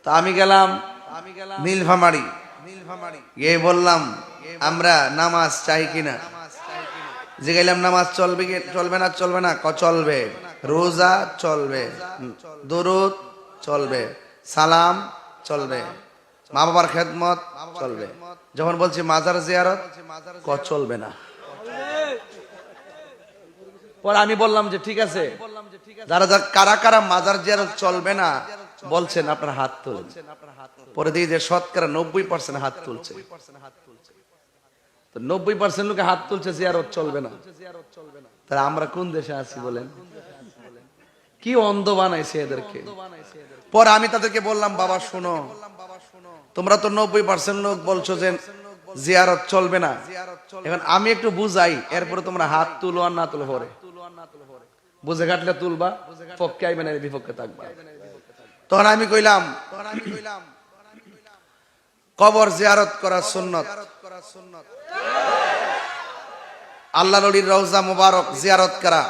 তো আমি গেলাম নীলফামারী, গিয়ে বললাম আমরা নামাজ চাই কিনা। যে গেলাম নামাজ চলবে কি চলবে না? চলবে না? চলবে। রোজা চলবে, দরুদ চলবে, সালাম চলবে, মা বাবার খেদমত চলবে। যখন বলছি মাজার জিয়ারত চলবে না। পরে আমি বললাম যে ঠিক আছে, যারা যারা কারা কারা মাজার জিয়ারত চলবে না বলছেন আপনার হাত তুলুন। পরে দিয়ে যে শতকরা 90% হাত তুলছে। তো 90% লোকে হাত তুলছে জিয়ারত চলবে না। তাহলে আমরা কোন দেশে আছি বলেন? কি অন্ধ বানাইছে এদেরকে। পরে আমি তাদেরকে বললাম, বাবা শোনো, তোমরা তো 90% লোক বলছো যে জিয়ারত চলবে না, এখন আমি একটু বুঝাই, এরপরে তোমরা হাত তুলো আর না তুলো, পরে বুঝে কাটলে তুলবা, পক্ষে আইবে না বিপক্ষে থাকবা। তখন আমি কইলাম কবর জিয়ারত করা সুন্নত, আল্লাহর ওলির রওজা মুবারক জিয়ারত করা,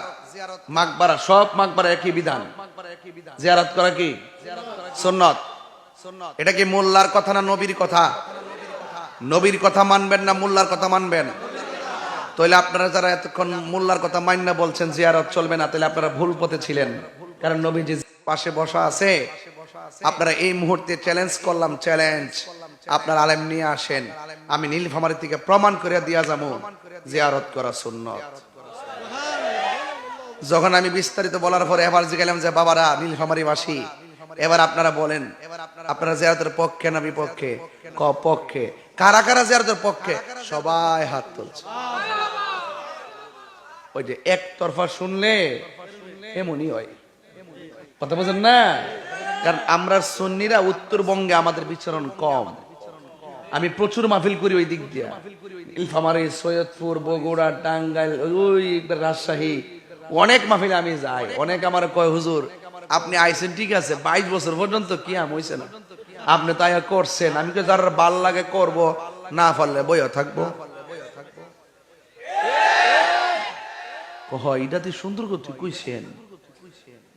মাকবারা, সব মাকবারা একই বিধান। জিয়ারত করা কি সুন্নত। এটা কি মোল্লার কথা না নবীর কথা? নবীর কথা মানবেন না মোল্লার কথা মানবেন? তাহলে আপনারা যারা এতক্ষণ মোল্লার কথা মান্য বলছেন জিয়ারত চলবে না, তাহলে আপনারা ভুল পথে ছিলেন। কারণ নবীজি পাশে বসা আছে। আপনারা এই মুহূর্তে চ্যালেঞ্জ করলাম, চ্যালেঞ্জ, আপনার আলেম নিয়ে আসেন, আমি নীলফামারী থেকে প্রমাণ করে দিয়া যাবো জিয়ারত করা সুন্নত। যখন আমি বিস্তারিত বলার পরে এবার জিজ্ঞাসা যে বাবারা নীলফামারী বাসী, এবার আপনারা বলেন আপনারা জিয়ারতের পক্ষে না বিপক্ষে? পক্ষে। কারা কারা জিয়ারতের পক্ষে? সবাই হাত তুলছে। ওই যে একতরফা শুনলে এমনই হয়, কথা বলেন না? কারণ আমরা সুন্নিরা উত্তরবঙ্গে আমাদের বিচরণ কম। আমি প্রচুর মাহফিল করি ওই দিক দিয়া, নীলফামারী, সৈয়দপুর, বগুড়া, টাঙ্গাইল, ওই রাজশাহী, অনেক মাহফিলে আমি যাই। অনেক আমার কয় হুজুর আপনি আইছেন ঠিক আছে, 22 বছর পর্যন্ত কি আম হইছে না, আপনি তাই করছেন। আমি যারা ভাল লাগে করব, না পারলে বইয়া থাকবো। এটা তুই সুন্দর করতে কইছেন।